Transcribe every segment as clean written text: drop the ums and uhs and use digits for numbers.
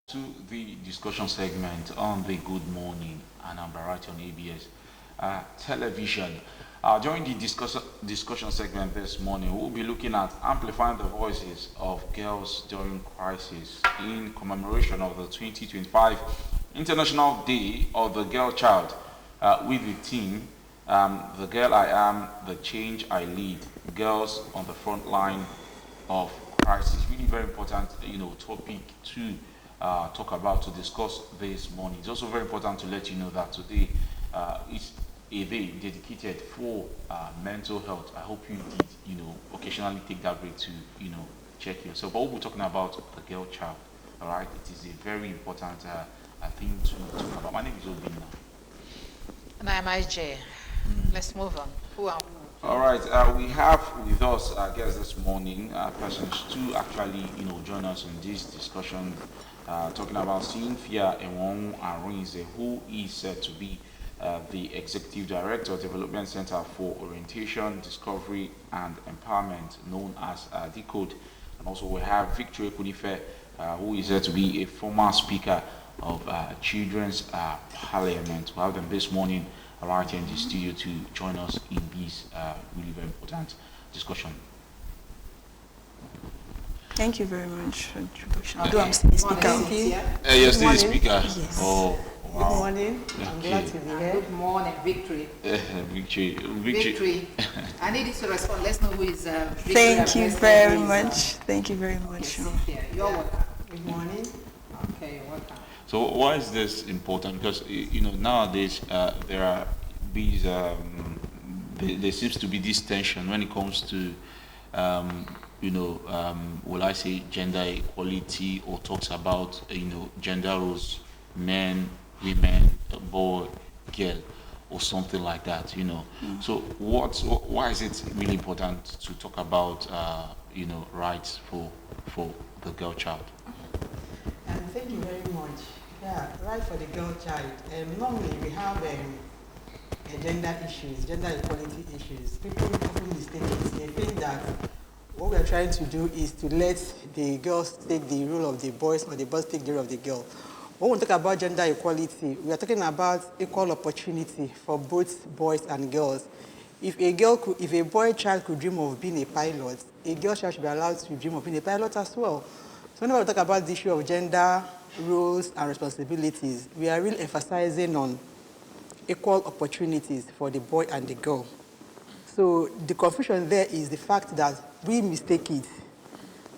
To the discussion segment on the Good Morning Anambra right on ABS television. During the discussion segment this morning, we'll be looking at amplifying the voices of girls during crisis in commemoration of the 2025 International Day of the Girl Child with the theme The Girl I Am, the Change I Lead, Girls on the Front Line of Crisis. Really very important, topic to talk about to discuss this morning. It's also very important to let you know that today is a day dedicated for mental health. I hope you did, occasionally take that break to, check yourself. But we'll be talking about the girl child. All right, it is a very important thing to talk about. My name is Obina. And I'm IJ. Let's move on. Who are All right, we have with us, I guess, this morning, persons to actually, join us in this discussion, talking about Cynthia Enwong Arinze, who is said to be the Executive Director, Development Center for Orientation, Discovery, and Empowerment, known as Decode. And also we have Victory Kunife, who is said to be a former Speaker of Children's Parliament. We have them this morning right here in the studio to join us in this really very important discussion. Thank you very much for the introduction. Although I'm still speaker. Thank you. You're still the speaker. Yes. Oh, Good wow. morning. I'm glad to be here. Good morning, Victory. Victory. Victory. I need you to respond. Let's know who is Victory. Thank you and very who is, much. Thank you very yes, much. Cynthia. You're welcome. Good morning. Okay, you're welcome. So why is this important? Because nowadays there are these there seems to be this tension when it comes to will I say gender equality, or talks about gender roles, men, women, boy, girl, or something like that. So why is it really important to talk about rights for the girl child? Thank you very much. Yeah, right for the girl child. Normally we have gender issues, gender equality issues. People often mistake it. They think that what we are trying to do is to let the girls take the role of the boys or the boys take the role of the girl. When we talk about gender equality, we are talking about equal opportunity for both boys and girls. If a boy child could dream of being a pilot, a girl child should be allowed to dream of being a pilot as well. So whenever we talk about the issue of gender roles and responsibilities, we are really emphasizing on equal opportunities for the boy and the girl. So the confusion there is the fact that we mistake it.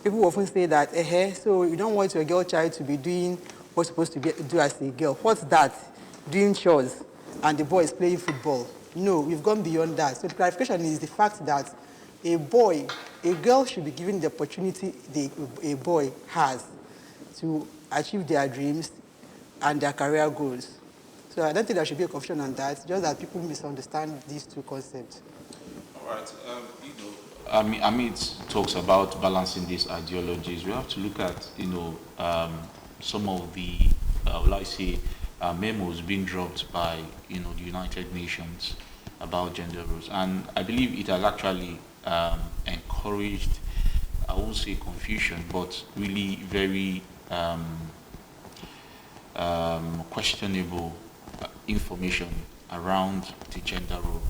People often say that, so you don't want your girl child to be doing what's supposed to do as a girl. What's that? Doing chores and the boy is playing football. No, we've gone beyond that. So the clarification is the fact that a girl should be given the opportunity a boy has to achieve their dreams and their career goals. So I don't think there should be a confusion on that, just that people misunderstand these two concepts. All right. Amit talks about balancing these ideologies. We have to look at, some of the, memos being dropped by, the United Nations about gender roles, and I believe it has actually encouraged, I won't say confusion, but really very questionable information around the gender role,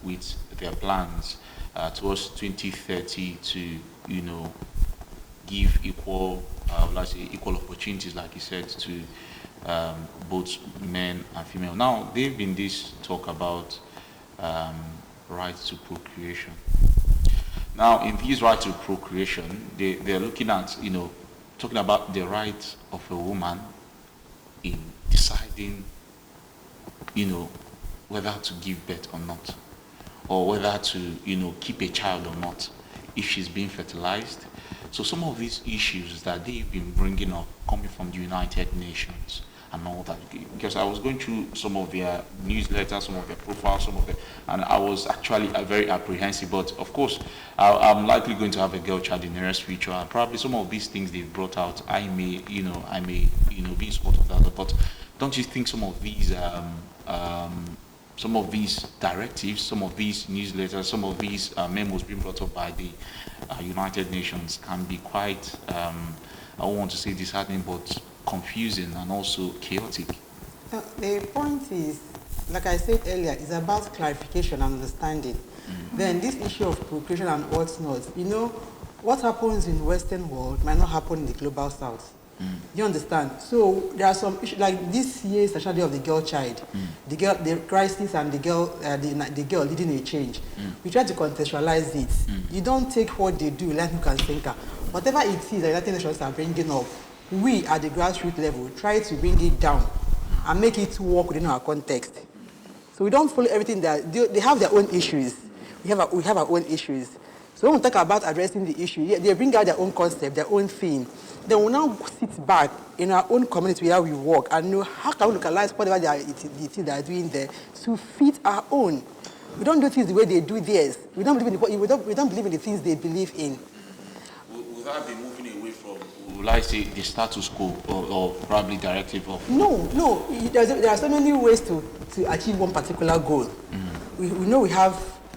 with their plans towards 2030 to, give equal opportunities, like you said, to both men and female. Now, they've been this talk about rights to procreation. Now, in these rights to procreation, they're looking at, talking about the right of a woman in deciding, whether to give birth or not, or whether to, keep a child or not, if she's being fertilized. So some of these issues that they've been bringing up coming from the United Nations and all that, because I was going through some of their newsletters, some of their profiles, and I was actually very apprehensive. But of course, I'm likely going to have a girl child in the nearest future, and probably some of these things they've brought out, I may be in support of that. But don't you think some of these directives, some of these newsletters, some of these memos being brought up by the United Nations can be quite, I don't want to say disheartening, but confusing and also chaotic? The point is, like I said earlier, it's about clarification and understanding. Then this issue of procreation and what's not, what happens in Western world might not happen in the global South. You understand? So there are some issues like this year's National Day of the Girl Child, the crisis and the girl leading a change. We try to contextualize it. You don't take what they do like you can think. Whatever it is that United Nations are bringing up, we at the grassroots level try to bring it down and make it work within our context. So we don't follow everything that they have their own issues. We have our own issues. So when we talk about addressing the issue, they bring out their own concept, their own thing. Then we now sit back in our own community where we work and know how can we localize whatever they are doing there to fit our own. We don't do things the way they do theirs. We don't believe in the things they believe in. Will that be moving away from, will I say, the status quo or probably directive of? No. There are so many ways to achieve one particular goal. We know we have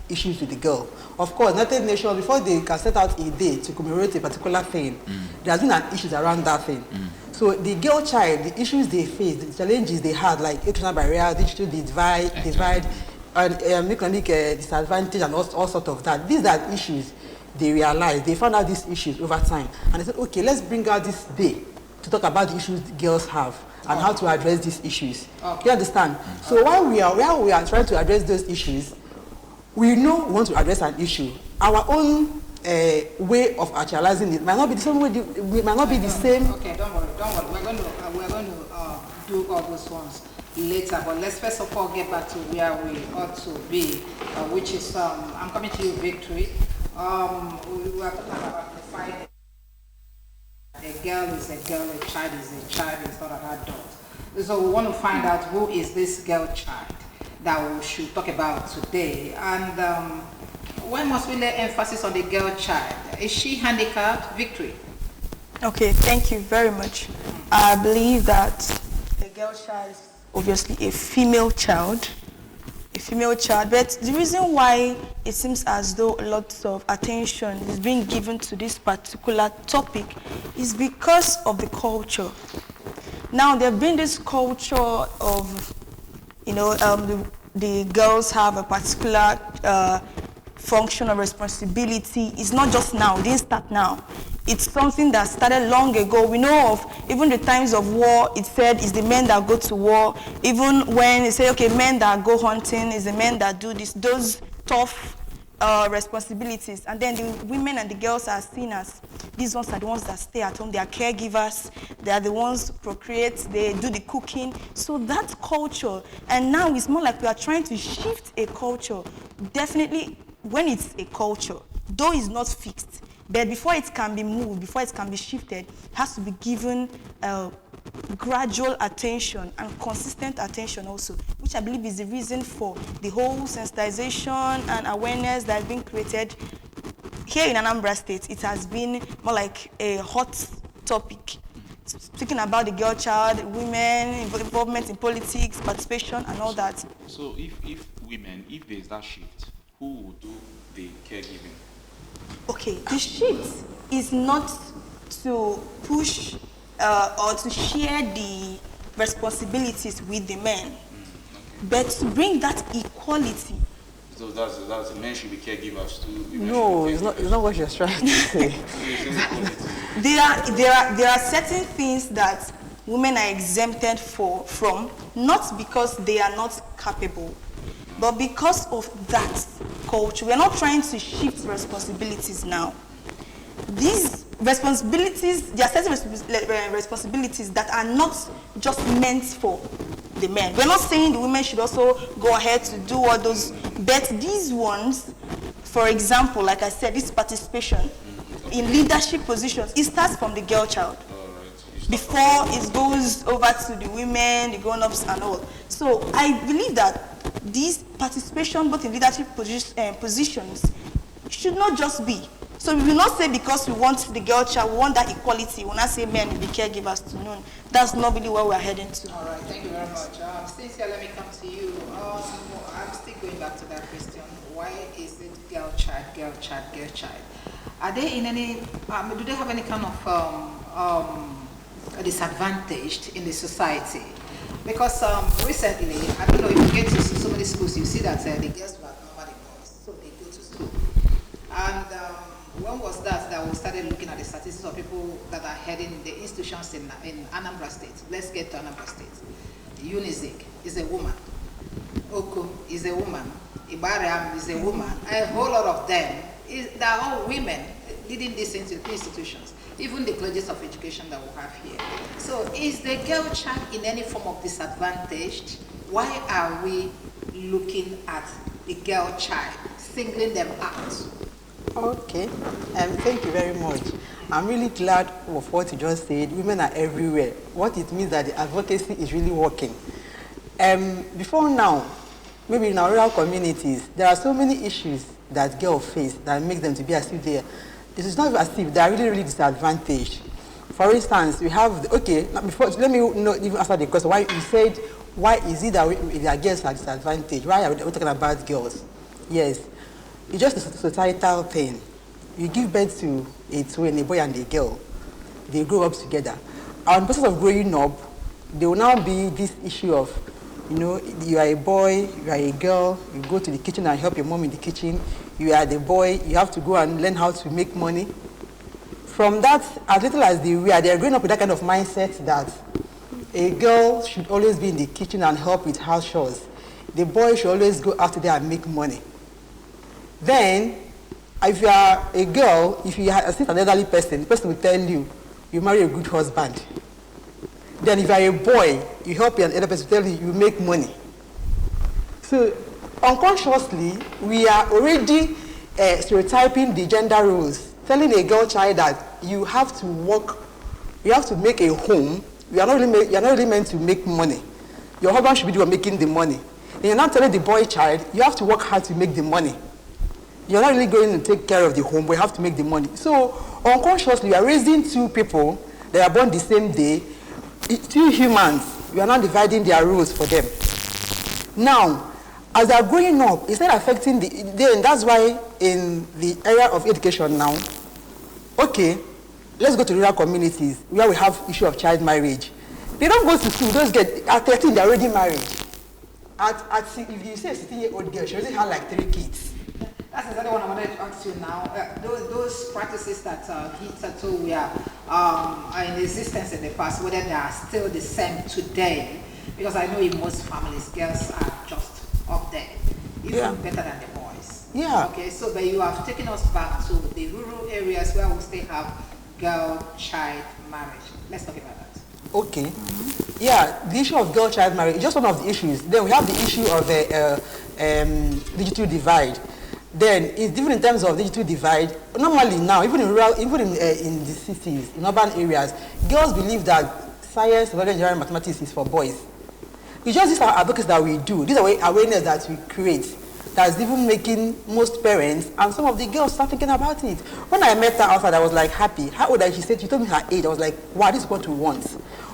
issues with the girl. Of course, United Nations, before they can set out a day to commemorate a particular thing, there has been an issues around that thing. So the girl child, the issues they face, the challenges they had, like external barriers, digital divide, and economic disadvantage, and all sorts of that. These are issues they realized. They found out these issues over time, and they said, okay, let's bring out this day to talk about the issues girls have and how to address these issues. You understand? So while we are trying to address those issues, we know we want to address an issue. Our own way of actualizing it might not be the same way. We might not be the same. Okay, don't worry. We're going to do all those ones later. But let's first of all get back to where we ought to be, which is I'm coming to you, Victory. We were talking about the fight. A girl is a girl, a child is a child, it's not an adult. So we want to find out who is this girl child that we should talk about today. And when must we lay emphasis on the girl child? Is she handicapped? Victory. Okay, thank you very much. I believe that the girl child is obviously a female child, but the reason why it seems as though a lot of attention is being given to this particular topic is because of the culture. Now, there's been this culture of, the girls have a particular function or responsibility. It's not just now, it didn't start now. It's something that started long ago. We know of even the times of war, it said it's the men that go to war. Even when they say, okay, men that go hunting, it's the men that do this, those tough responsibilities. And then the women and the girls are seen as, these ones are the ones that stay at home, they are caregivers, they are the ones who procreate, they do the cooking. So that culture, and now it's more like we are trying to shift a culture. Definitely, when it's a culture, though it's not fixed, but before it can be moved, before it can be shifted, it has to be given gradual attention and consistent attention also, which I believe is the reason for the whole sensitization and awareness that has been created here in Anambra State. It has been more like a hot topic. Speaking about the girl child, women, involvement in politics, participation, and all that. So if there's that shift, who will do the caregiving? Okay, the shift is not to push or to share the responsibilities with the men, but to bring that equality. So that's the men should be caregivers too. No, it's not what you're trying to say. There are certain things that women are exempted from, not because they are not capable, but because of that culture. We are not trying to shift responsibilities now. These responsibilities, there are certain responsibilities that are not just meant for the men. We're not saying the women should also go ahead to do all those, but these ones, for example, like I said, this participation in leadership positions, it starts from the girl child. Before it goes over to the women, the grown-ups and all. So I believe that this participation both in leadership positions should not just be. So we will not say because we want the girl child, we want that equality, we will not say men will be caregivers to none. That's not really where we are heading to. All right, thank you very much. Cynthia, let me come to you. I'm still going back to that question. Why is it girl child, girl child, girl child? Are they in any, do they have any kind of disadvantaged in the society. Because recently, I don't know if you get to so many schools, you see that the girls were outnumber the boys, so they go to school. And when was that we started looking at the statistics of people that are heading the institutions in Anambra State? Let's get to Anambra State. Unizik is a woman. Oko is a woman. Ibariam is a woman. A whole lot of them, they are all women leading these institutions, even the colleges of education that we have here. So is the girl child in any form of disadvantaged? Why are we looking at the girl child, singling them out? Okay, thank you very much. I'm really glad of what you just said. Women are everywhere. What it means that the advocacy is really working. Before now, maybe in our rural communities, there are so many issues that girls face that make them to be as if they are. It is not as if they are really, really disadvantaged. For instance, we have, okay, before, let me know, even answer the question. Why you said, why is it that their girls are disadvantaged? Why are we talking about girls? Yes, it's just a societal thing. You give birth to a twin, a boy and a girl. They grow up together. And in the process of growing up, there will now be this issue of, you know, you are a boy, you are a girl, you go to the kitchen and help your mom in the kitchen. You are the boy, you have to go and learn how to make money. From that, as little as they are growing up with that kind of mindset that a girl should always be in the kitchen and help with house chores. The boy should always go out there and make money. Then, if you are a girl, if you assist an elderly person, the person will tell you, you marry a good husband. Then if you are a boy, you help an elderly person tell you, you make money. So, unconsciously, we are already stereotyping the gender roles, telling a girl child that you have to work, you have to make a home, you are not really meant to make money. Your husband should be the one making the money. And you're not telling the boy child, you have to work hard to make the money. You're not really going to take care of the home, but you have to make the money. So, unconsciously, you are raising two people that are born the same day, two humans. You are not dividing their roles for them. Now, as they are growing up, it's not affecting then that's why in the area of education now, okay, let's go to rural communities where we have issue of child marriage. They don't go to school, those get, at 13, they're already married. If you say a 16-year-old girl, she already had like 3 kids. That's exactly what I wanted to ask you now. Those practices that hitherto are in existence in the past, whether they are still the same today, because I know in most families, girls are just up there, even better than the boys. Yeah. Okay, so but you have taken us back to the rural areas where we still have girl-child marriage. Let's talk about that. Okay. Yeah, the issue of girl-child marriage is just one of the issues. Then we have the issue of the digital divide. Then it's different in terms of digital divide. Normally now, even in rural, even in the cities, in urban areas, girls believe that science, technology, engineering, mathematics is for boys. It's just these are advocates that we do. These are awareness that we create. That's even making most parents and some of the girls start thinking about it. When I met her outside, I was like happy. How old is she? Said she told me her age. I was like, wow, this is what we want.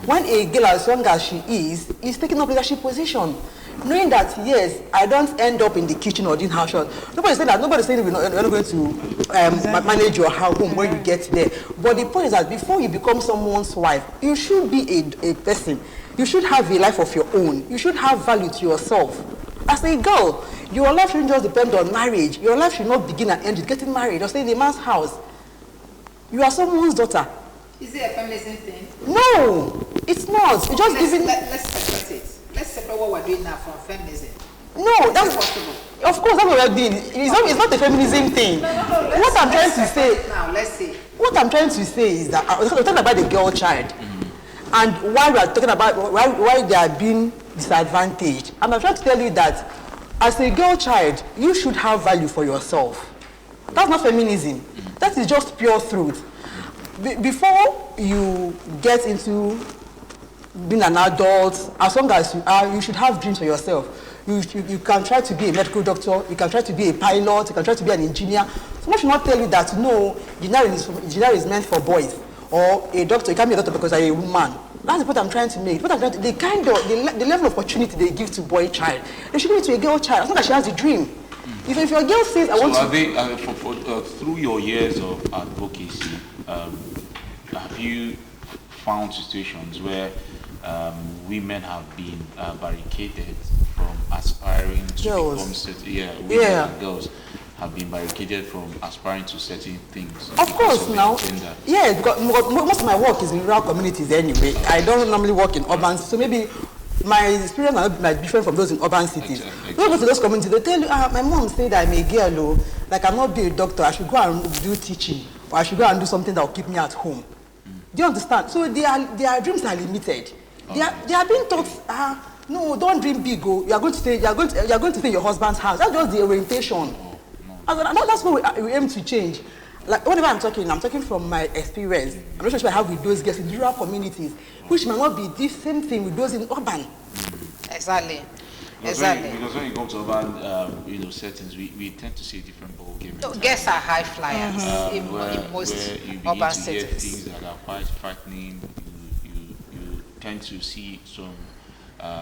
When a girl as young as she is taking up leadership position, knowing that yes, I don't end up in the kitchen or doing house chores. Nobody's saying that. Nobody's saying you're not going to manage your home when you get there. But the point is that before you become someone's wife, you should be a person. You should have a life of your own. You should have value to yourself. As a girl, your life shouldn't just depend on marriage. Your life should not begin and end with getting married or staying in a man's house. You are someone's daughter. Is it a feminism thing? No, it's not. It's just giving. Let's separate it. Let's separate what we're doing now from feminism. No, that's possible. Of course, that's what we're doing. It's not a feminism thing. No. What I'm trying to say now, let's see. What I'm trying to say is that we're talking about the girl child, and why we are talking about why they are being disadvantaged. And I'm trying to tell you that as a girl child, you should have value for yourself. That's not feminism. That is just pure truth. Before you get into being an adult, as long as you are, you should have dreams for yourself. You can try to be a medical doctor, you can try to be a pilot, you can try to be an engineer. Someone should not tell you that no, engineering is meant for boys, or a doctor, you can't be a doctor because you're a woman. That's the point I'm trying to make. The level of opportunity they give to boy child, they should give it to a girl child, as long as she has a dream. If your girl says, I want to... through your years of advocacy, have you found situations where women have been barricaded from aspiring to Girls. become certain, women and girls have been barricaded from aspiring to certain things. Of course, their now. gender. Yeah, because most of my work is in rural communities anyway. I don't normally work in urban, so maybe my experience might be different from those in urban cities. Exactly. When you go to those communities, they tell you, my mom said I'm a girl, like I'm not be a doctor, I should go and do teaching, or I should go and do something that will keep me at home. Do you understand? So their dreams are limited. They are being taught, no, don't dream big. You are going to stay. You are going to stay in your husband's house. That's just the orientation. That's what we aim to change. Like whenever I'm talking from my experience. I'm not sure I have with those girls in rural communities, which might not be the same thing with those in urban. Exactly. Because when you go to urban, settings, we tend to see a different ball game. Girls are high flyers in most where you begin urban to hear settings. things that are quite frightening. You tend to see some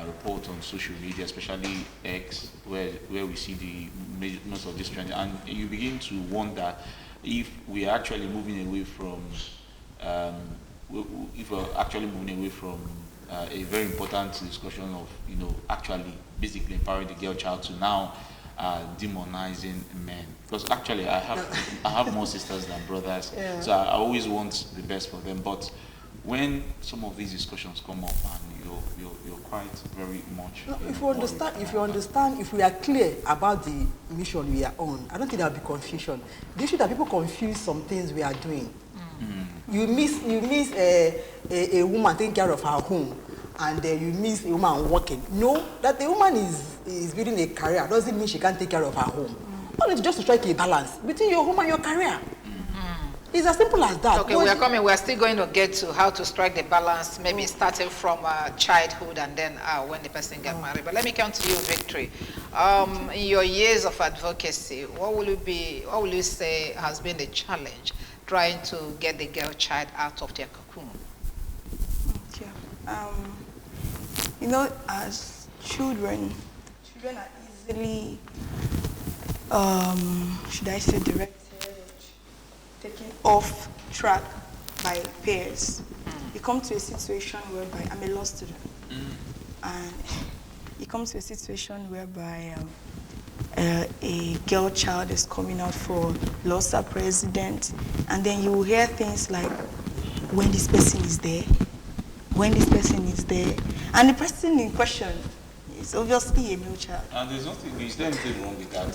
report on social media, especially X, where we see most of this trend, and you begin to wonder if we are actually moving away from a very important discussion of actually basically empowering the girl child to now demonizing men. Because actually I have more sisters than brothers, so I always want the best for them. But when some of these discussions come up and you're quite very much. No, if we are clear about the mission we are on, I don't think there will be confusion. The issue that people confuse some things we are doing. You miss a woman taking care of her home, and you miss a woman working. No, that the woman is building a career doesn't mean she can't take care of her home. All it's just to strike a balance between your home and your career. It's as simple as that. Okay, we are coming. We are still going to get to how to strike the balance, maybe starting from childhood and then when the person gets married. But let me come to you, Victory. In your years of advocacy, what will you say has been the challenge trying to get the girl child out of their cocoon? Okay. As children are easily, should I say, directed, taken off track by peers. You come to a situation whereby I'm a law student, and you come to a situation whereby a girl child is coming out for LOSA president, and then you will hear things like, when this person is there, and the person in question is obviously a male child. And there's anything wrong with that.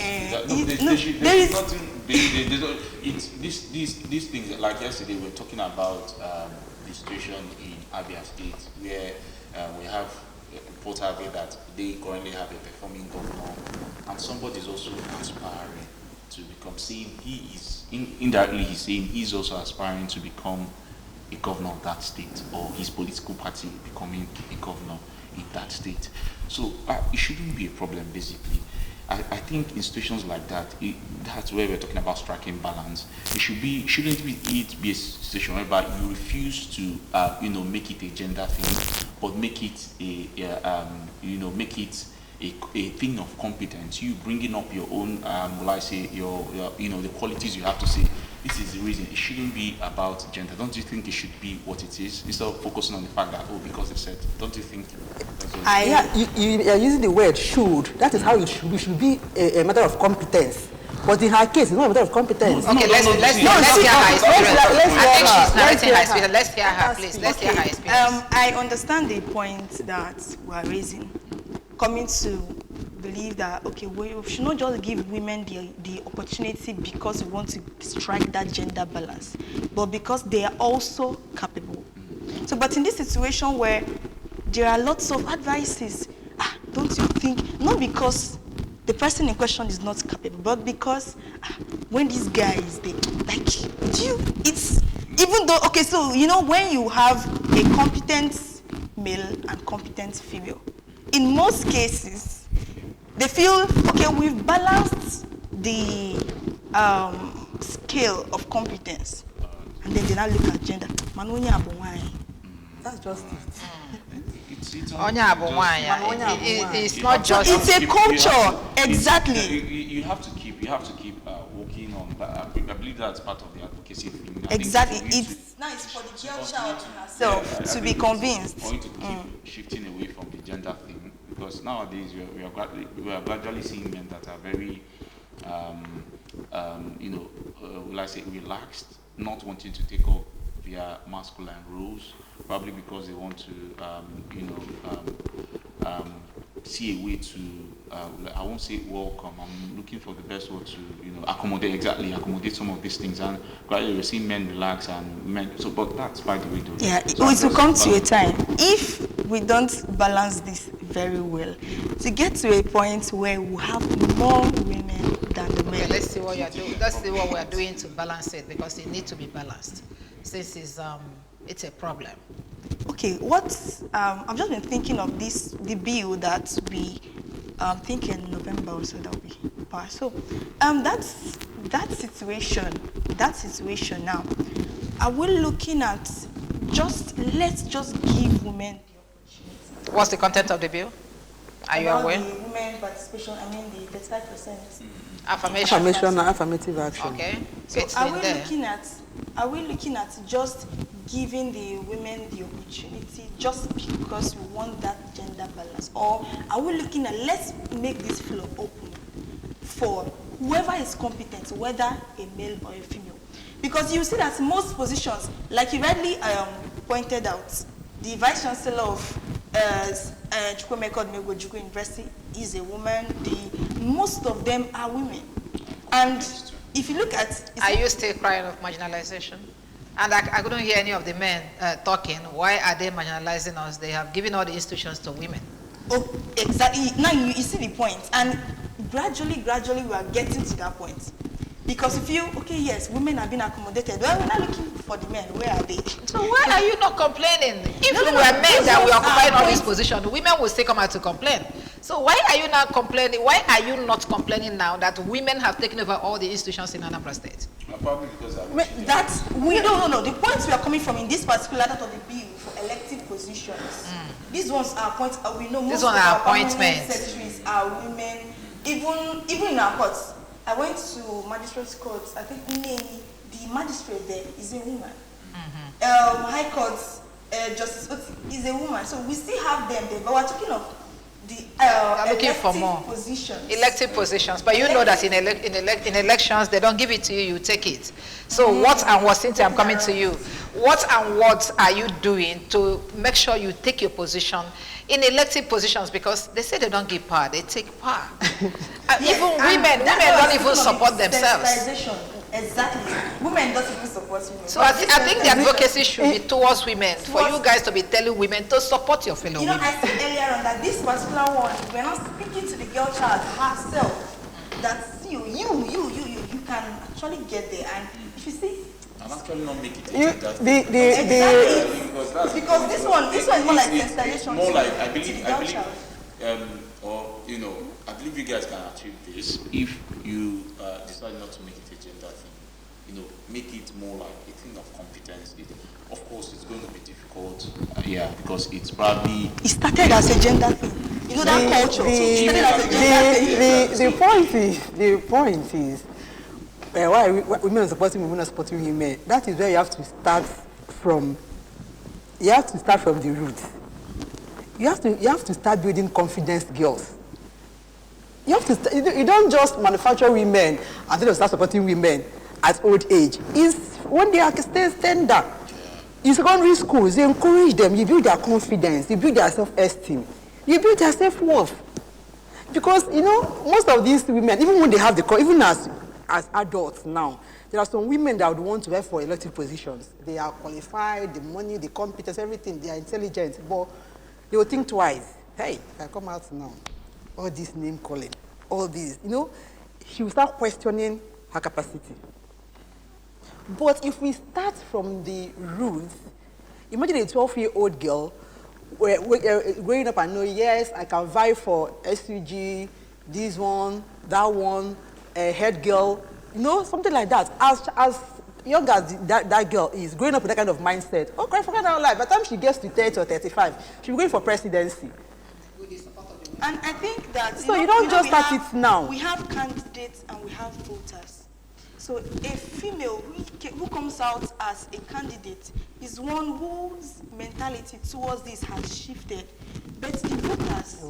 These things, like yesterday, we were talking about the situation in Abia State, where we have Port Harcourt that they currently have a performing governor, and somebody is also aspiring to become, saying he is, indirectly he's saying he's also aspiring to become a governor of that state, or his political party becoming a governor in that state. So it shouldn't be a problem, basically. I think in situations like that, that's where we're talking about striking balance. Shouldn't be a situation whereby you refuse to, make it a gender thing, but make it a thing of competence. You bringing up your own, the qualities you have to say. This is the reason. It shouldn't be about gender. Don't you think it should be what it is, instead of focusing on the fact that, because they said? Don't you think? You are using the word should. That is how it should be. It should be a matter of competence. But in her case, it's not a matter of competence. Okay, let's hear her experience. I think she's narrating her experience. Let's hear her, please. Let's hear her experience. I understand the point that we are raising, coming to believe that, okay, we should not just give women the opportunity because we want to strike that gender balance, but because they are also capable. So, but in this situation where there are lots of advices, don't you think, not because the person in question is not capable, but because when this guy is there, when you have a competent male and competent female, in most cases, they feel, okay, we've balanced the scale of competence, and then they now look at gender. That's just it. It's not just. It's a culture, exactly. You have to keep working on that. I believe that's part of the advocacy thing. Exactly. It's Now it's for the girl child herself to be convinced. For you to keep shifting away from the gender thing, because nowadays we are gradually seeing men that are very, will I say, relaxed, not wanting to take up their masculine roles, probably because they want to, see a way to, I won't say welcome, I'm looking for the best word to, accommodate some of these things. And gradually we're seeing men relax and men, so, but that's by the way, though. Yeah, So it will come to a time, if we don't balance this very well, to get to a point where we have more women than the men. Okay, let's see what you're doing. Let's see what we're doing to balance it, because it needs to be balanced. Since it's a problem. Okay, I've just been thinking of the bill that we think in November or so that will be passed. So that situation now, are we looking at let's just give women the opportunity? What's the content of the bill? Are you aware? The women participation, the 35%. Affirmation. Affirmation and affirmative action. Okay. So It's are been we there. looking at just giving the women the opportunity just because we want that gender balance, or are we looking at let's make this floor open for whoever is competent, whether a male or a female? Because you see that most positions, like you rightly pointed out, the vice chancellor of Chukwemeka Odumegwu University is a woman. Most of them are women, and if you look at... Are you still crying of marginalization? And I couldn't hear any of the men talking. Why are they marginalizing us? They have given all the institutions to women. Oh, exactly. Now you see the point. And gradually we are getting to that point. Because if you, yes, women have been accommodated. Well, we're not looking for the men. Where are they? So why are you not complaining? If we were men that we occupying all these positions, women will still come out to complain. So why are you not complaining? Why are you not complaining now that women have taken over all the institutions in Anambra State? Probably because no. The points we are coming from in this particular part of the bill for elective positions. These ones are points. We know most of our appointments secretaries are women. Even in our courts, I went to magistrates' courts. I think the magistrate there is a woman. High courts, Justice Oti is a woman. So we still have them there, but we're talking of the looking for more positions. Elective positions, but you know that in elections they don't give it to you, you take it. So what and what, Cynthia, I'm coming to you. What and what are you doing to make sure you take your position in elective positions? Because they say they don't give power, they take power. Even women don't even support themselves. Exactly. Women don't even support women. So I think the advocacy should be towards women, for you guys to be telling women to support your fellow women. I said earlier on that this particular one, we're not speaking to the girl child herself. That you can actually get there. And if you see, I'm actually not making it exactly. Because this one is more like installation. More like I believe, I believe you guys can achieve this if you decide not to make it a gender thing. Make it more like a thing of competence. Of course, it's going to be difficult. Because it's probably... It started as a gender thing. That culture. The point is, why women are supporting women are supporting women. That is where you have to start from. You have to start from the roots. You have to start building confidence girls. You don't just manufacture women and then start supporting women at old age. It's when they are tender. In secondary schools, you encourage them, you build their confidence, you build their self-esteem, you build their self-worth. Because, most of these women, even when they have even as adults now, there are some women that would want to work for elective positions. They are qualified, the money, the competence, everything, they are intelligent, but they will think twice. Hey, if I come out now, all this name calling, all this, she will start questioning her capacity. But if we start from the roots, imagine a 12-year-old girl growing up and know, yes, I can vie for SUG, this one, that one, head girl, something like that. As young as that girl is, growing up with that kind of mindset, okay, forget her life. By the time she gets to 30 or 35, she'll be going for presidency. And I think that... So you don't just start it now. We have candidates and we have voters. So a female, who comes out as a candidate is one whose mentality towards this has shifted. But the voters,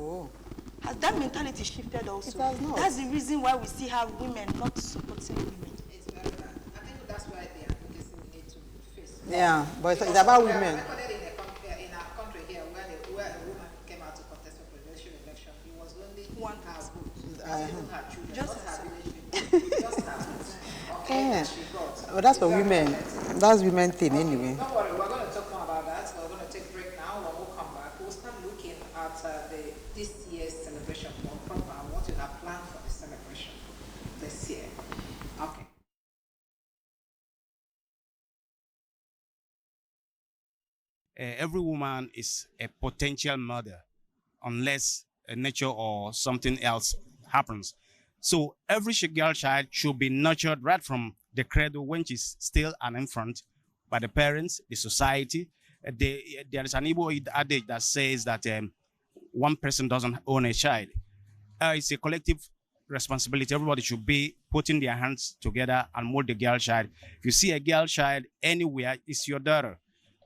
has that mentality shifted also? It has not. That's the reason why we still have women not supporting women. It's very bad. I think that's why the advocacy we need to face. Yeah, but it's Because about we are women. recorded in our country here where a woman came out to contest for presidential election. It was only One her vote. person. Even her children, Just not her herself. village people. Just her vote. Okay, Yeah. that she got. Well, that's for It's very women. pathetic. That's women thing anyway. Don't worry, we're going to talk more about that. We're going to take a break now. When we come back, we'll start looking at this year's celebration more proper and what you have planned for the celebration this year. Okay. Every woman is a potential mother unless nature or something else happens. So every girl child should be nurtured right from the cradle when she's still an infant by the parents, the society. There is an Igbo adage that says that one person doesn't own a child. It's a collective responsibility. Everybody should be putting their hands together and mold the girl child. If you see a girl child anywhere, it's your daughter.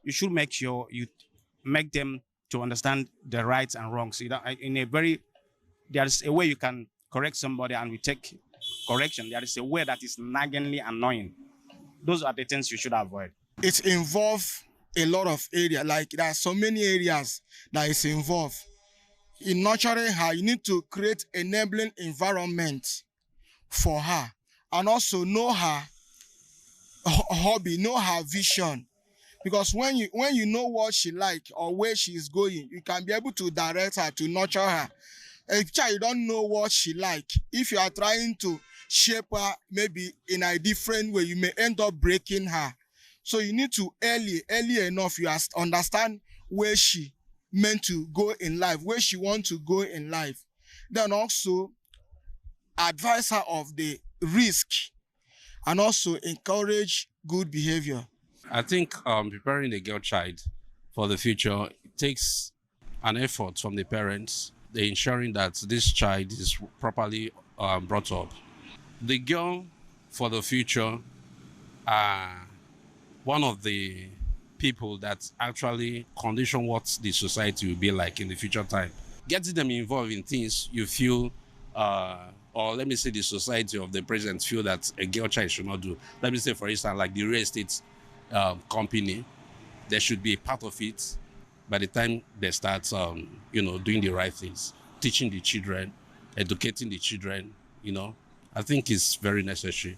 You should make sure you make them to understand the rights and wrongs. In a very, there's a way you can correct somebody and we take correction. There is a way that is naggingly annoying. Those are the things you should avoid. It involves a lot of areas. Like there are so many areas that is involved. In nurturing her, you need to create enabling environment for her and also know her hobby, know her vision. Because when you know what she like or where she is going, you can be able to direct her, to nurture her. If child don't know what she like, if you are trying to shape her maybe in a different way, you may end up breaking her. So you need to early enough, you understand where she meant to go in life, where she want to go in life. Then also advise her of the risk and also encourage good behavior. I think preparing a girl child for the future, it takes an effort from the parents, the ensuring that this child is properly brought up. The girl for the future are one of the people that actually condition what the society will be like in the future time. Getting them involved in things you feel, or let me say the society of the present feel that a girl child should not do. Let me say, for instance, like the real estate company, there should be a part of it by the time they start, doing the right things, teaching the children, educating the children, I think it's very necessary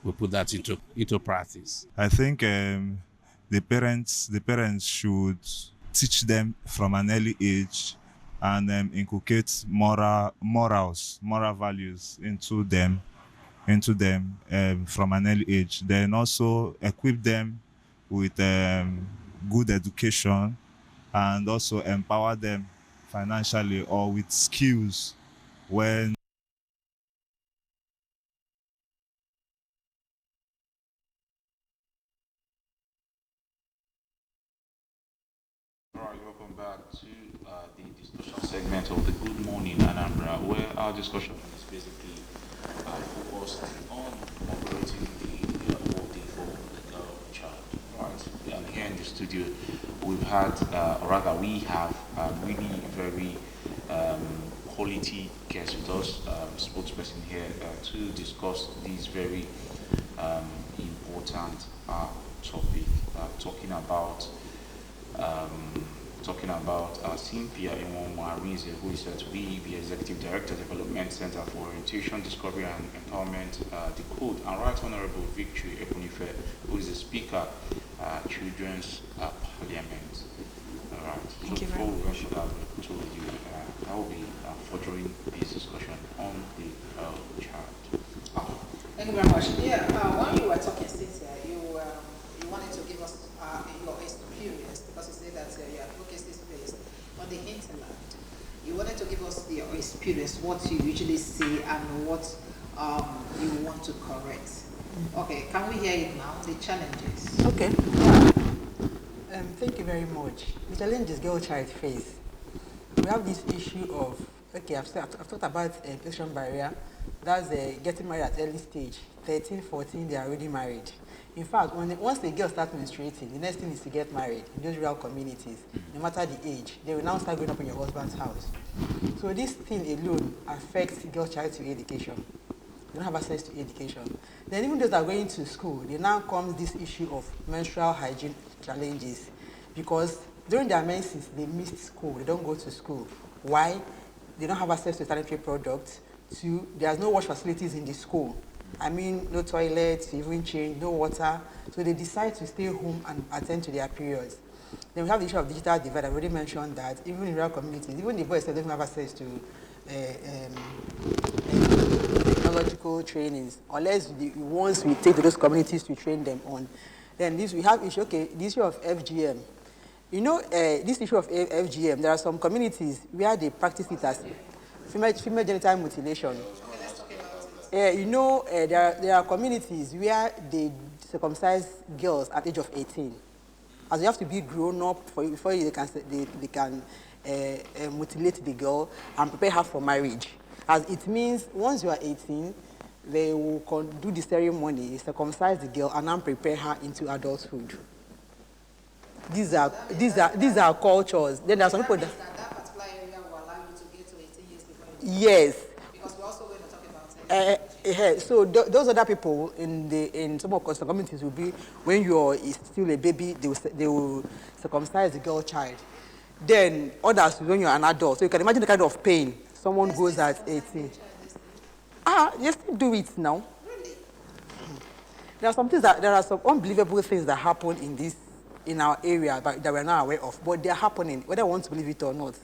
we put that into practice. I think the parents should teach them from an early age and inculcate moral values into them from an early age. Then also equip them with good education and also empower them financially or with skills when All right, welcome back to the discussion segment of the Good Morning Anambra, where our discussion is basically focused on commemorating the birthday for the girl child, right? And here in the studio, we have really very quality guests with us, spokesperson here to discuss this very important topic, talking about Cynthia Inwonwa-Arinze, who is to be the Executive Director, Development Center for Orientation, Discovery and Empowerment, the Code, and Right Honorable Victory Ekunife, who is the Speaker, Children's Parliament. All right. Thank so you very before we rush it out to you, I will be furthering this discussion on the child. Thank you very much. Yeah, when you were talking, Cynthia, you wanted to give us your experience because you said that your advocacy is based on the hinterland. You wanted to give us your experience, what you usually see and what you want to correct. Okay, can we hear it now? The challenges. Okay. Thank you very much. The challenges girl child face. We have this issue of, I've thought about education barrier. That's getting married at early stage. 13, 14, they are already married. In fact, once the girl starts menstruating, the next thing is to get married in those rural communities. No matter the age, they will now start going up in your husband's house. So this thing alone affects girl child to education. They don't have access to education. Then even those that are going to school, there now comes this issue of menstrual hygiene challenges, because during their menses, they missed school. They don't go to school. Why? They don't have access to sanitary products. Two, there's no wash facilities in the school. I mean, no toilets, even change, no water. So they decide to stay home and attend to their periods. Then we have the issue of digital divide. I've already mentioned that even in rural communities, even the boys don't have access to technological trainings, unless once we take to those communities to train them on. Then we have issue, the issue of FGM. You know, this issue of FGM, there are some communities where they practice it as female genital mutilation. You know, there are communities where they circumcise girls at the age of 18. As you have to be grown up before they can mutilate the girl and prepare her for marriage. As it means once you are 18, they will do the ceremony, circumcise the girl, and then prepare her into adulthood. These are cultures. Then there are some people that particular area will allow you to get to 18 years before you yes. Because we're also going to talk about it. So those other people in some of the communities will be when you're still a baby, they will circumcise the girl child. Then others when you're an adult. So you can imagine the kind of pain someone goes at 18. You still do it now. Really? There are some unbelievable things that happen in our area that we're not aware of, but they're happening, whether we want to believe it or not.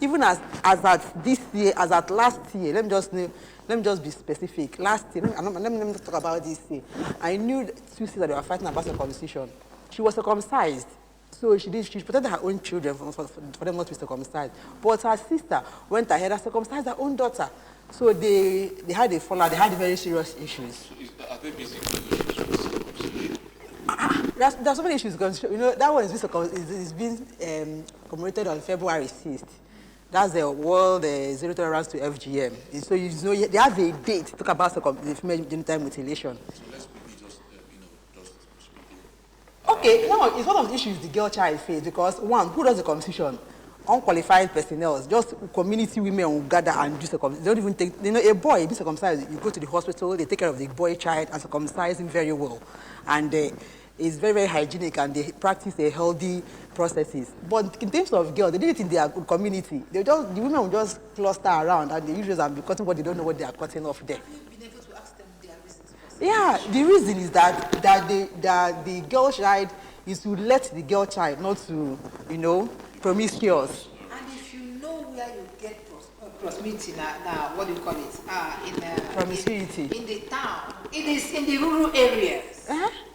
Even as at this year, as at last year, let me just be specific. Last year, let me talk about this year. I knew 2 sisters that they were fighting about circumcision. She was circumcised, so she protected her own children for them not to be circumcised. But her sister went ahead and circumcised her own daughter. So they had a fallout. They had very serious issues. Are there basically issues with circumcision? There's so many issues because, you know, that one is being commemorated on February 6th. That's the World Zero Tolerance to FGM. So you know they have a date to talk about the female genital mutilation. So let's maybe just speaking. Okay, now it's one of the issues the girl child face because one, who does the circumcision? Unqualified personnel, just community women will gather and do circumcision. They don't even take, you know, a boy being circumcised, you go to the hospital, they take care of the boy child and circumcise him very well. And it's very, very hygienic and they practice a healthy processes. But in terms of girls, they do it in their community. The women will just cluster around and they usually be cutting what they don't know what they are cutting off there. Have you been able to ask them their reasons for Yeah, the reason is that the girl child is to let the girl child not to, you know, promiscuous. And if you know where you get promiscuity, now what do you call it? Promiscuity. In the town, it is in the rural areas.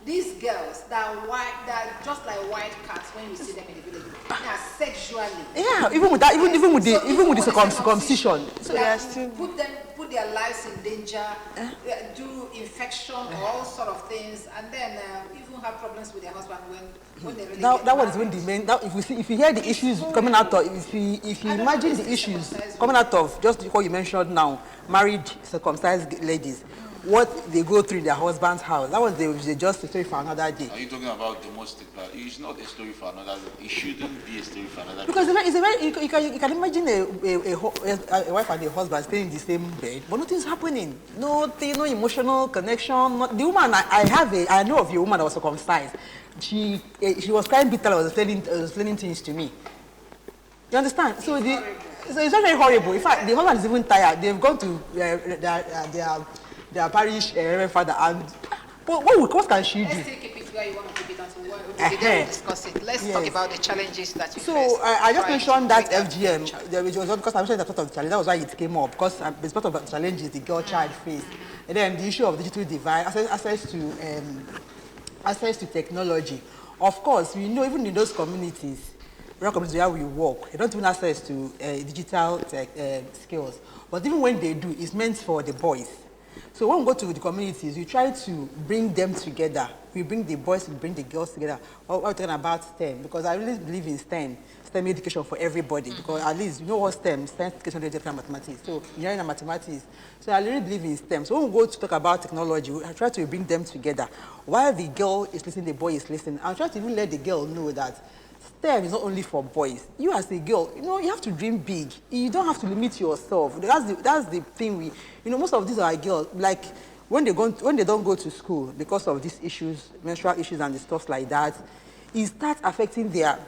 These girls that are just like white cats when you see them in the village. They are sexually. Yeah, even with that, even with the circumcision. So put their lives in danger, do infection or all sort of things, and then even have problems with their husband when they really that one is when the men. If you hear the issues coming out of, if you imagine the issues coming out of just what you mentioned now, married circumcised ladies, what they go through in their husband's house, that was just a story for another day. Are you talking about domestic? It's not a story for another day. It shouldn't be a story for another day. Because it's a very, you can imagine a wife and a husband staying in the same bed, but nothing's happening. No emotional connection. The woman, I know of a woman that was circumcised. She was crying bitterly, was explaining things to me. You understand? So it's very horrible. In fact, the husband is even tired. They've gone to their parish reverend father, and what can she do? Let's take keep it where you want to keep it until we'll discuss it. Let's talk about the challenges that you face. So I just mentioned that FGM. There was because I mentioned that part of the challenge. That was why it came up, because it's part of the challenges the girl child face. And then the issue of digital divide, access to technology. Of course, we know even in those communities, rural communities where we work, they don't even have access to digital skills. But even when they do, it's meant for the boys. So when we go to the communities, we try to bring them together. We bring the boys, we bring the girls together. We're talking about STEM, because I really believe in STEM education for everybody, because at least you know what STEM education, and mathematics, so engineering and mathematics. So I really believe in STEM. So when we go to talk about technology, I try to bring them together. While the girl is listening, the boy is listening. I try to even let the girl know that STEM is not only for boys. You as a girl, you have to dream big. You don't have to limit yourself. That's the thing most of these are girls, like when they don't go to school because of these issues, menstrual issues and the stuff like that, it starts affecting their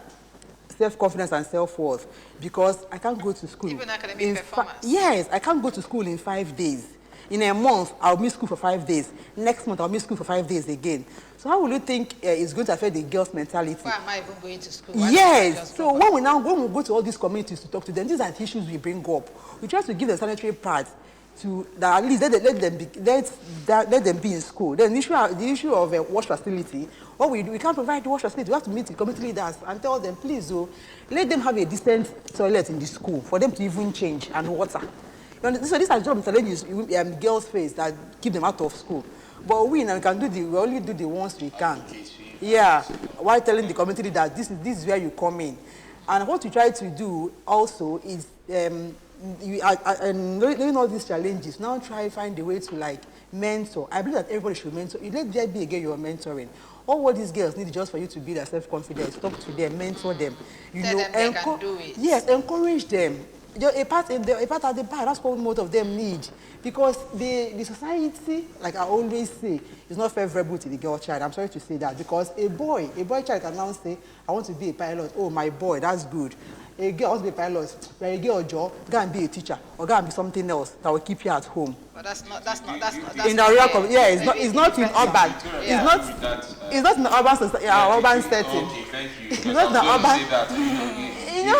self-confidence and self-worth, because I can't go to school. Even academic performance. Yes, I can't go to school in 5 days. In a month, I'll miss school for 5 days. Next month, I'll miss school for 5 days again. So how will you think it's going to affect the girl's mentality? Why am I even going to school? Yes. So when we go to all these communities to talk to them, these are the issues we bring up. We try to give them sanitary pads to that, at least let them be in school. Then the issue of wash facility. What we do, we can't provide the wash facility. We have to meet the community leaders and tell them, please, let them have a decent toilet in the school for them to even change, and water. So these are jobs challenges girls face that keep them out of school. But we only do the ones we can. Yeah, while telling the community that this is where you come in. And what we try to do also is, knowing all these challenges, now try to find a way to mentor. I believe that everybody should mentor. Let there be a girl you're mentoring. All what these girls need is just for you to build their self-confidence, talk to them, mentor them. Tell them they can do it. Yes, encourage them. A part at the back, that's what most of them need. Because the society, like I always say, is not favorable to the girl child. I'm sorry to say that. Because a boy child can now say, I want to be a pilot. Oh, my boy, that's good. A girl wants to be a pilot. You're a girl, Joe, go and be a teacher. Or go and be something else that will keep you at home. But that's not in the real community. Yeah, it's not in urban. Yeah. It's not in the urban setting. Okay, thank you. It's not in the urban.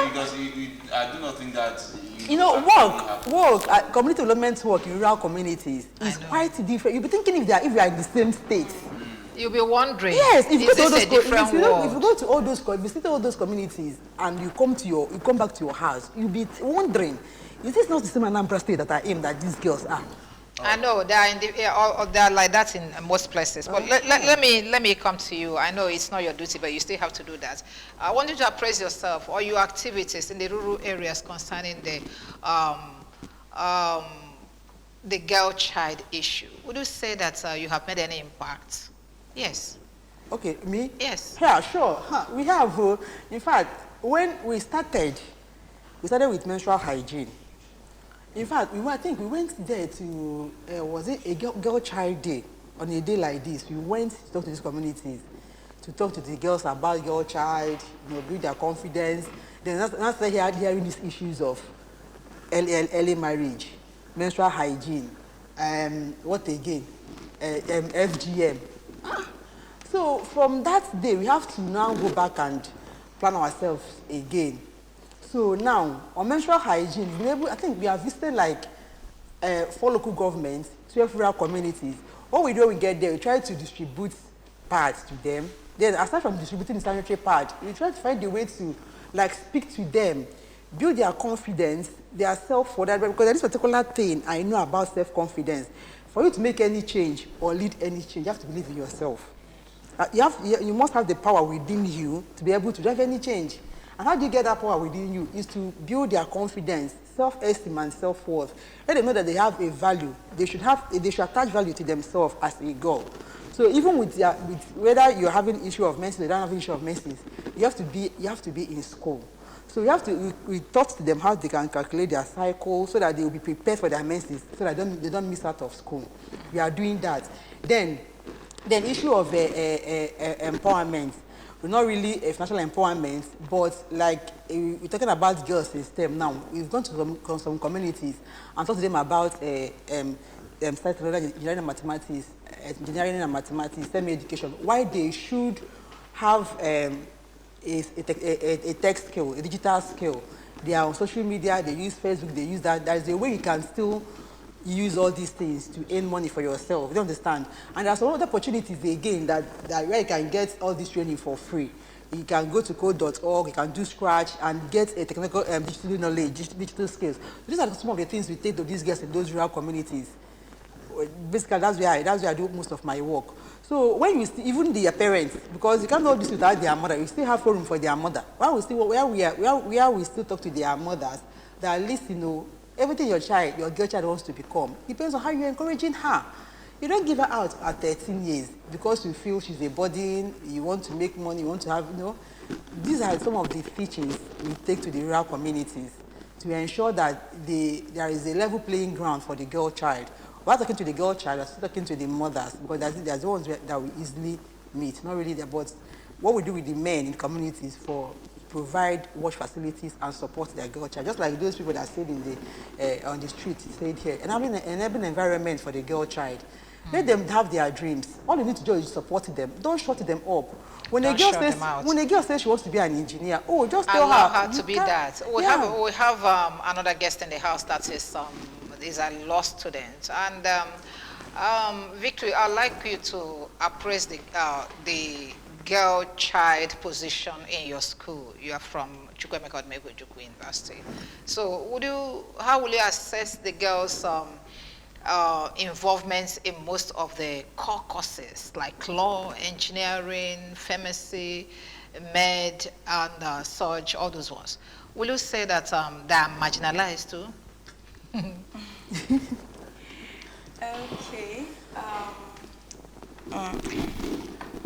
Because I do not think that. Community development work in rural communities is quite different. You'll be thinking if you are in the same state. You'll be wondering. Yes, if you go to all those visit all those communities and you come back to your house, you'll be wondering, is this not the same Anambra state that I am that these girls are? I know they are they are like that in most places. But let me come to you. I know it's not your duty, but you still have to do that. I want you to appraise yourself or your activities in the rural areas concerning the girl child issue. Would you say that you have made any impact? Yes. Okay, me? Yes. Yeah, sure. We have. In fact, when we started with menstrual hygiene. In fact, I think we went there to, was it a girl child day? On a day like this, we went to talk to these communities, to talk to the girls about girl child, build their confidence. Then after hearing these issues of early marriage, menstrual hygiene, what again? FGM. So from that day, we have to now go back and plan ourselves again. So now, on menstrual hygiene, I think we have visited 4 local governments, 12 rural communities. What we do when we get there, we try to distribute pads to them. Then, aside from distributing the sanitary pad, we try to find a way to speak to them, build their confidence, their self-worth. Because there is a particular thing I know about self-confidence. For you to make any change or lead any change, you have to believe in yourself. You must have the power within you to be able to drive any change. And how do you get that power within you? Is to build their confidence, self-esteem, and self-worth. Let them know that they have a value. They should attach value to themselves as a girl. So even with whether you're having issue of menses, they don't have issue of menses, you have to be in school. So we taught them how they can calculate their cycle so that they will be prepared for their menses, so that they don't miss out of school. We are doing that. Then issue of empowerment. We're not really a financial empowerment, but we're talking about girls in STEM now. We've gone to some communities and talked to them about engineering and mathematics, STEM education, why they should have a tech skill, a digital skill. They are on social media, they use Facebook, they use that. That is a way you can still use all these things to earn money for yourself. You understand? And there's some other opportunities again that where you can get all this training for free. You can go to code.org, you can do Scratch and get a technical digital knowledge, digital skills. These are some of the things we take to these girls in those rural communities. basically that's where I do most of my work. So when you even their parents, because you can't do this without their mother, you still have forum for their mother. Where we still talk to their mothers, that at least, you know, everything your girl child wants to become depends on how you're encouraging her. You don't give her out at 13 years because you feel she's a burden, you want to make money, you want to have, you know. These are some of the teachings we take to the rural communities to ensure that there is a level playing ground for the girl child. We're talking to the girl child, we're still talking to the mothers, because there's the ones that we easily meet, not really there, but what we do with the men in communities for provide watch facilities and support their girl child, just like those people that stayed in on the street, stayed here, and having an enabling environment for the girl child. Let them have their dreams. All you need to do is support them. Don't shut them up. When a girl says she wants to be an engineer, just tell allow her to be that. We have another guest in the house that is a law student, and Victory, I'd like you to appraise the girl child position in your school. You are from Chukwemeka Odumegwu University. So how will you assess the girls' involvement in most of the core courses like law, engineering, pharmacy, med, and such, all those ones? Will you say that they are marginalized too? Okay.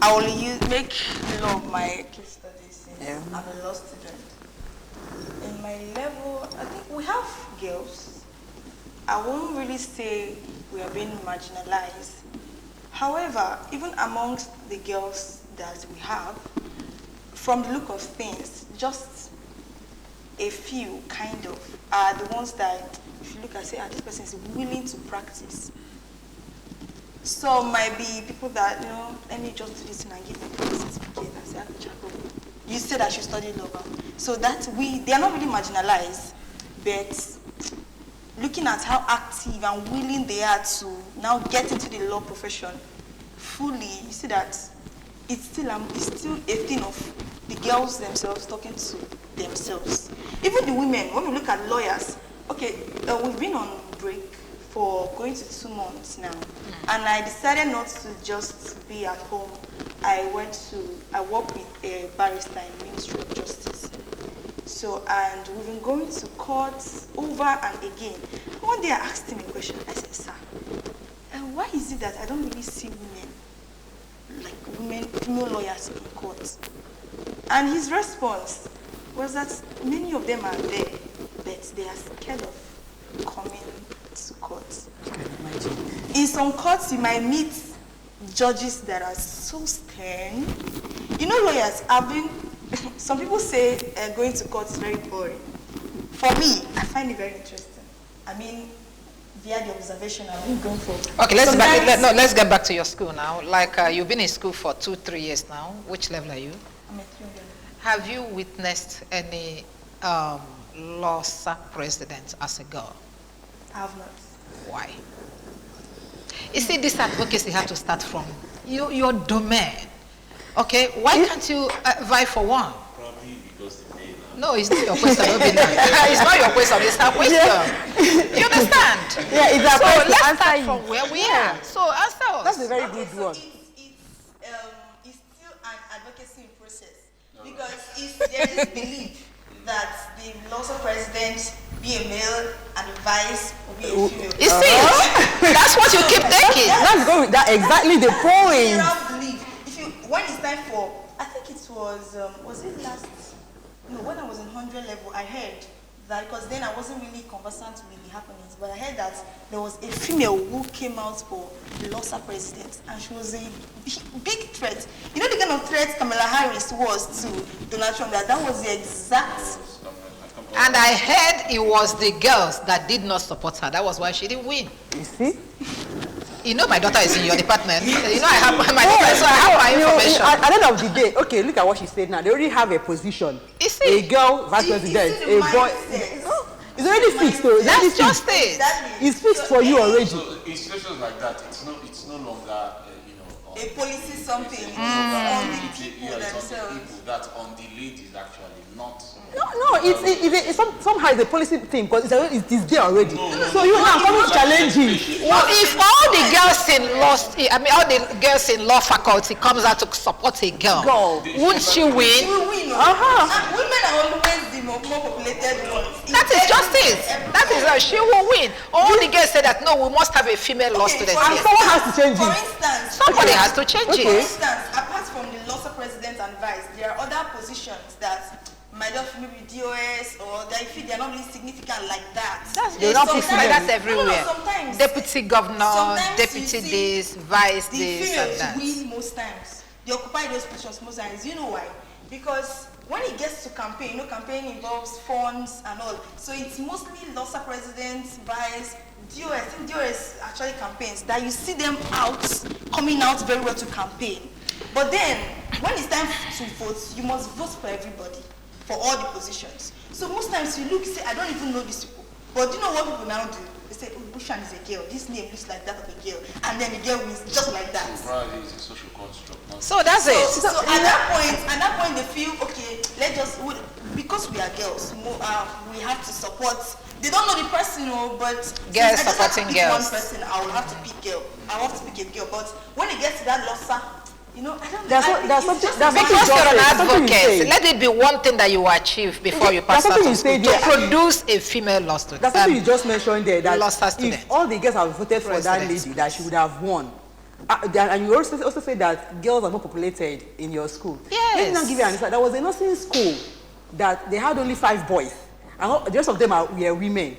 I will make law my case studies since I'm a law student. In my level, I think we have girls. I won't really say we are being marginalized. However, even amongst the girls that we have, from the look of things, just a few kind of are the ones that if you look and say, this person is willing to practice. Some might be people that, let me just do this and give them a certificate and say, you said I should study law. So that they are not really marginalized, but looking at how active and willing they are to now get into the law profession fully, you see that it's still a thing of the girls themselves talking to themselves. Even the women, when we look at lawyers, we've been on break for going to 2 months now, and I decided not to just be at home. I work with a barrister in Ministry of Justice. So, and we've been going to courts over and again. One day I asked him a question. I said, sir, why is it that I don't really see female lawyers in courts? And his response was that many of them are there, but they are scared of coming to court. In some courts, you might meet judges that are so stern. Lawyers have been, some people say going to court is very boring. For me, I find it very interesting. I mean, via the observation I've been going for. Okay, let's get back to your school now. Like you've been in school for 2-3 years now. Which level are you? I'm at 3 level. Have you witnessed any law SAC president as a girl? I have not. Why? You see, this advocacy has to start from your domain. Okay, why can't you vie for one? Probably because they pay now. No, it's not your question. It's not your question. It's our question. Yeah. You understand? Yeah, it's our so question. Let's start from where we are. So answer us. That's a very good one. It's still an advocacy process because there is belief that the lawful president be a male and the vice will be a female. You see, that's what you keep thinking. Let's go with that. Exactly the point. When it's time for, I think it was it last, when I was in 100 level, I heard that, because then I wasn't really conversant with the happenings, but I heard that there was a female who came out for the LOSA president, and she was a big threat. You know the kind of threat Kamala Harris was to Donald Trump, that was the exact. And I heard it was the girls that did not support her. That was why she didn't win. You see? My daughter is in your department. I have my daughter, so I have my information. At the end of the day, okay, look at what she said now. They already have a position. You see? A girl vice president, a boy. It's already fixed. That's just it. It's fixed for you already. So in situations like that, it's no longer, a policy something. Yeah, it's on the people, that's on the ladies actually, not. No, somehow it's a policy thing because it is there already. So you now come to challenge it. Well, if all the girls all the girls in law faculty comes out to support a girl, won't she win? She will win. Women are always the more populated ones. That is justice. That is she will win. All the girls say that no, we must have a female law student And here. someone has to change For it. instance, Somebody has to change for it. instance, apart from the LOSA president and vice, there are other positions that might just maybe DOS or they feel they're not really significant like that. That's everywhere. No, sometimes Deputy governor, sometimes deputy you see this, vice the this, and females that. win most times. They occupy those positions most times. You know why? Because when it gets to campaign, campaign involves funds and all. So it's mostly LOSA presidents, vice, DOS. I think DOS actually campaigns that you see them coming out very well to campaign. But then, when it's time to vote, you must vote for everybody, for all the positions. So most times you look, say, I don't even know these people. But do you know what people now do? They say, oh, Bushan is a girl. This name looks like that of a girl. And then the girl wins just like that. So probably it's a social construct. So that's it. So at that point they feel, okay, because we are girls, we have to support. They don't know the person, but Girls I just have to supporting pick girls. one person, I will have to pick girl. I will have to pick a girl. But when it gets to that LOSA, I don't know. There's something Because you're an something you advocate, say. let it be one thing that you achieve before you pass That's out something of you say school. To there. produce a female law student. That's something you just mentioned there, that LOSA student. if all the girls have voted for that President. lady, that she would have won. And you also say that girls are more populated in your school. Yes. Let me now give you an insight. There was a nursing school that they had only 5 boys, and the rest of them were women.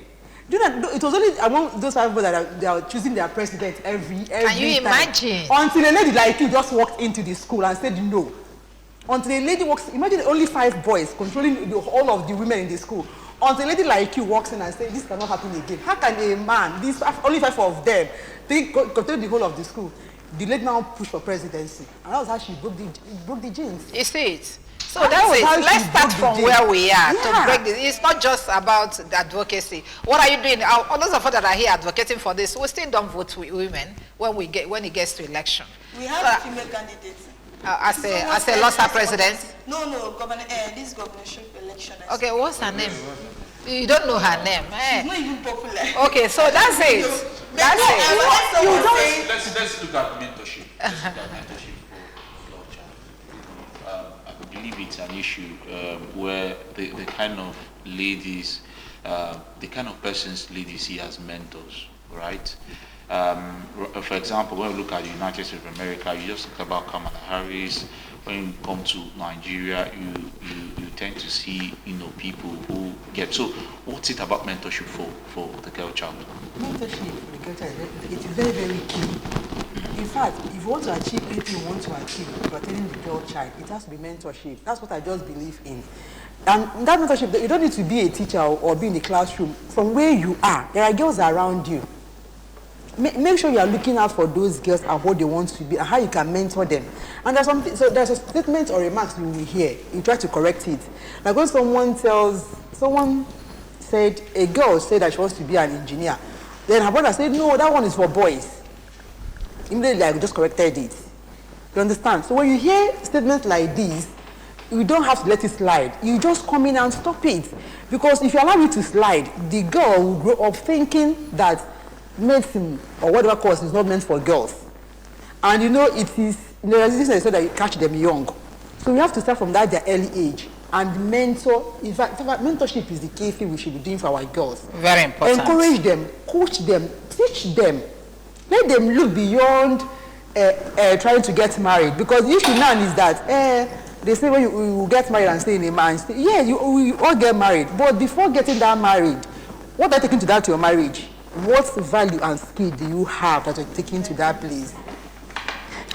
Do you know, it was only among those 5 boys that they are choosing their president every Can you time. imagine? Until a lady like you just walked into the school and said no. Until a lady walks, imagine only 5 boys controlling all of the women in the school. Until a lady like you walks in and says, this cannot happen again. How can a man, only 5 of them, control the whole of the school? The lady now pushed for presidency. And that was how she broke the genes. You see it? So That that's was it. how she Let's start broke the from gene. where we are to Yeah. break this. It's not just about the advocacy. What are you doing? Those of us that are here advocating for this, we still don't vote with women when it gets to election. We have female candidates. As a LOSA president. No, this governorship election. Okay, what's her name? You don't know her name. She's not even popular. Okay, so that's it. That's it. Let's look at mentorship. Let's look at mentorship for girl child. I believe it's an issue where the kind of ladies, the kind of persons ladies see as mentors, right? For example, when we look at the United States of America, you just talk about Kamala Harris. When you come to Nigeria, you tend to see people who get. So, what's it about mentorship for the girl child? Mentorship for the girl child, it is very, very key. In fact, if you want to achieve anything you want to achieve, you are telling the girl child, it has to be mentorship. That's what I just believe in. And that mentorship, you don't need to be a teacher or be in the classroom. From where you are, there are girls around you. Make sure you are looking out for those girls and what they want to be and how you can mentor them. And there's a statement or remarks you will hear. You try to correct it. Like when someone said, a girl said that she wants to be an engineer. Then her brother said, no, that one is for boys. Immediately I just corrected it. You understand? So when you hear statements like this, you don't have to let it slide. You just come in and stop it. Because if you allow it to slide, the girl will grow up thinking that medicine or whatever course is not meant for girls. And it is, there's this so that you catch them young. So we have to start from that early age and mentor. In fact, mentorship is the key thing we should be doing for our girls. Very important. Encourage them, coach them, teach them. Let them look beyond trying to get married. Because the issue now is that they say when you get married and stay in a man, we all get married. But before getting that married, what are you taking to that to your marriage? What value and skill do you have that you're taking to that place?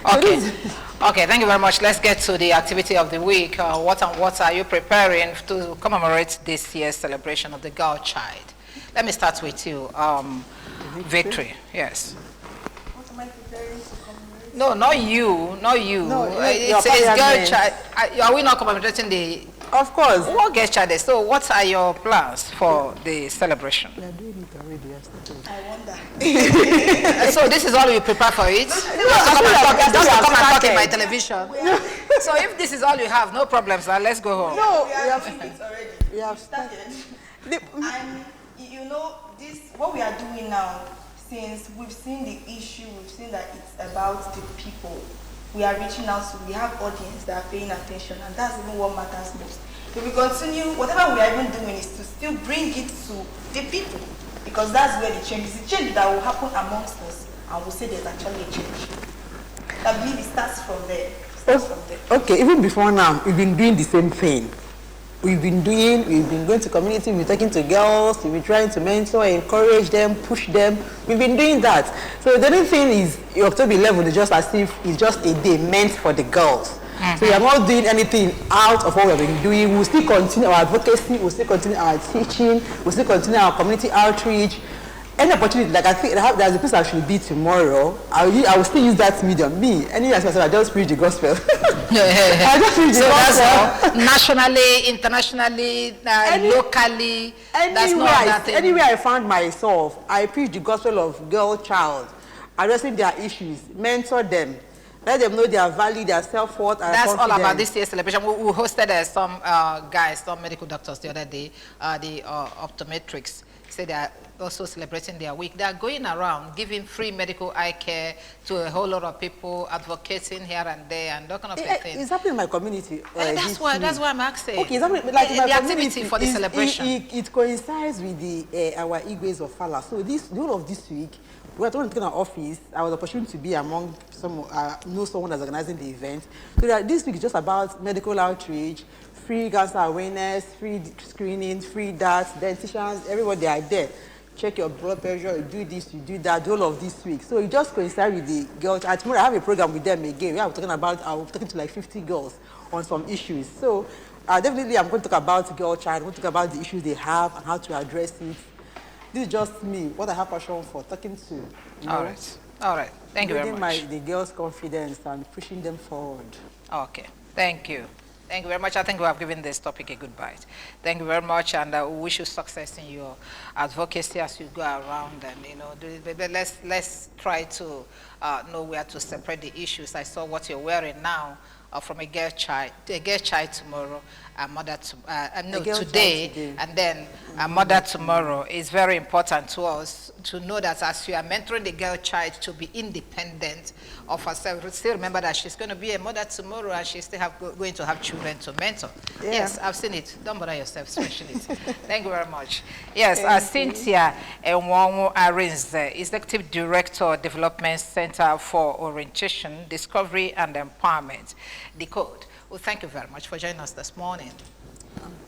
Okay. Okay, thank you very much. Let's get to the activity of the week. What are you preparing to commemorate this year's celebration of the girl child? Let me start with you. Victory, yes. What am I preparing to commemorate? No, not you. No, it's girl child. Are we not commemorating the... Of course. What girl child is? So what are your plans for the celebration? We are doing it already yesterday. I wonder. So this is all you prepare for it? Just to come and talk in my television. So if this is all you have, no problems, let's go home. No, we have started. And you know, this what we are doing now, since we've seen the issue, we've seen that it's about the people. We are reaching out to, we have audience that are paying attention, and that's even what matters most. If we continue, whatever we are even doing is to still bring it to the people, because that's where the change is. The change that will happen amongst us, and we'll say there's actually a change. I believe it starts from there. Okay, even before now, we've been doing the same thing. We've been going to community, we've been talking to girls, we've been trying to mentor, encourage them, push them. We've been doing that. So the only thing is, October 11 is just as if it's just a day meant for the girls. So we are not doing anything out of what we've been doing. We'll still continue our advocacy, we'll still continue our teaching, we'll still continue our community outreach. Any opportunity, like I think there's a place I should be tomorrow, I will still use that medium. Me, any as I just preach the gospel. I just preach the gospel. That's all. Nationally, internationally, locally, that's not that thing. Anywhere I found myself, I preach the gospel of girl child, addressing their issues, mentor them, let them know their value, their self-worth, and that's confidence. all about this year's celebration. We hosted some guys, some medical doctors the other day, the optometrics, say they are also celebrating their week. They are going around giving free medical eye care to a whole lot of people, advocating here and there, and that kind of thing. It's happening in my community. That's why I'm asking. Okay, it's happening like in my the community, activity for the celebration. It coincides with the our Igwes of Fala. So the whole of this week, we were talking in our office. I was opportunity to be among someone that's organizing the event. So this week is just about medical outreach, free cancer awareness, free screening, free darts, denticians, everybody are there. Check your blood pressure, you do this, you do that, the whole of this week. So it just coincides with the girls. Tomorrow I have a program with them again. I'm talking to like 50 girls on some issues. So definitely I'm going to talk about girl child, I'm going to talk about the issues they have and how to address it. This is just me, what I have passion for, talking to. All right. Thank you very much. The girls' confidence and pushing them forward. Okay, thank you. Thank you very much. I think we have given this topic a good bite. Thank you very much, and we wish you success in your advocacy as you go around. And let's try to know where to separate the issues. I saw what you're wearing now from a girl child tomorrow, a mother today, and then a mother tomorrow. Is very important to us to know that as you are mentoring the girl child to be independent of herself, still remember that she's going to be a mother tomorrow and she's still going to have children to mentor. Yeah. Yes, I've seen it. Don't bother yourself, especially it. Thank you very much. Yes, Cynthia Enwangu Arinze, Executive Director, Development Center for Orientation, Discovery and Empowerment, Decode. Well, thank you very much for joining us this morning.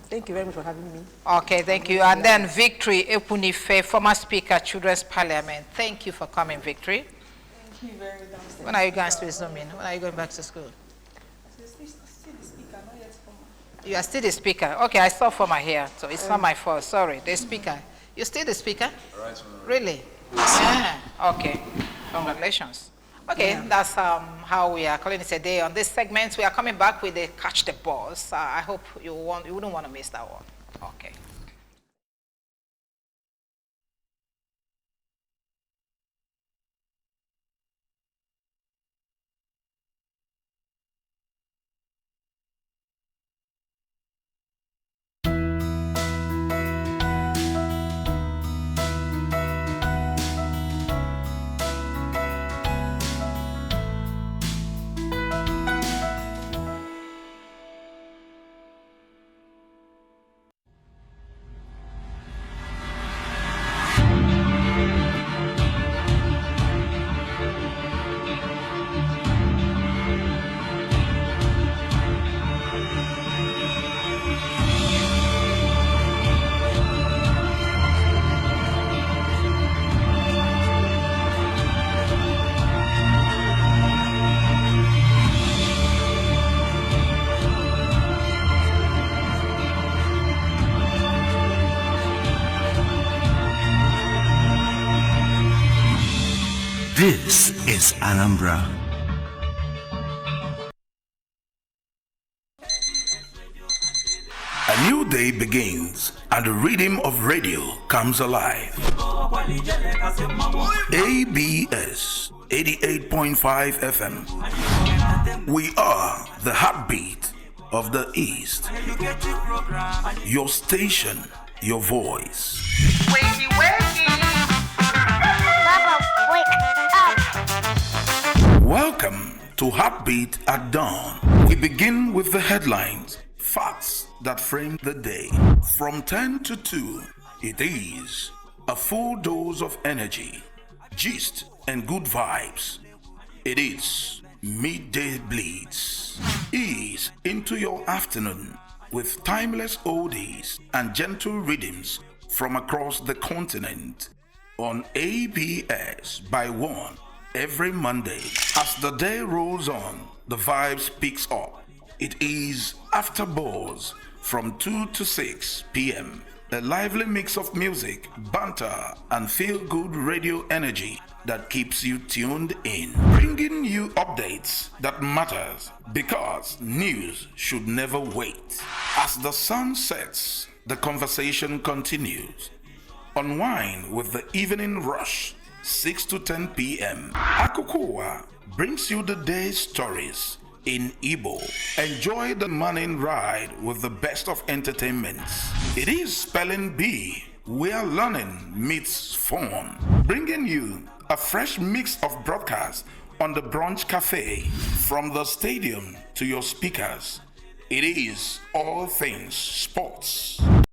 Thank you very much for having me. Okay, thank you. And then Victory Epunife, former Speaker, Children's Parliament. Thank you for coming, Victory. Thank you very much. When are you going to resume in? When are you going back to school? Still the speaker, not yet former. You are still the speaker. Okay, I saw former here, so it's not my fault. Sorry, the speaker. You're still the speaker? Right. Really? Yeah. Okay. Congratulations. Okay, that's how we are calling it a day on this segment. We are coming back with the Catch the Boss. I hope you wouldn't want to miss that one. Okay. This is Anambra. A new day begins and the rhythm of radio comes alive. ABS 88.5 FM. We are the heartbeat of the East. Your station, your voice. Wakey, wakey! Baba, wake up! Welcome to Heartbeat at Dawn. We begin with the headlines, facts that frame the day. From 10 to 2, it is a full dose of energy, gist, and good vibes. It is Midday Blitz. Ease into your afternoon with timeless oldies and gentle rhythms from across the continent on ABS by 1 every Monday. As the day rolls on, the vibes picks up. It is After Buzz from 2 to 6 p.m. A lively mix of music, banter, and feel-good radio energy that keeps you tuned in. Bringing you updates that matters because news should never wait. As the sun sets, the conversation continues. Unwind with the evening rush, 6 to 10 p.m. Akukuwa brings you the day's stories in Igbo. Enjoy the morning ride with the best of entertainments. It is Spelling Bee, where learning meets fun. Bringing you a fresh mix of broadcasts on the Brunch Cafe. From the stadium to your speakers, it is all things sports.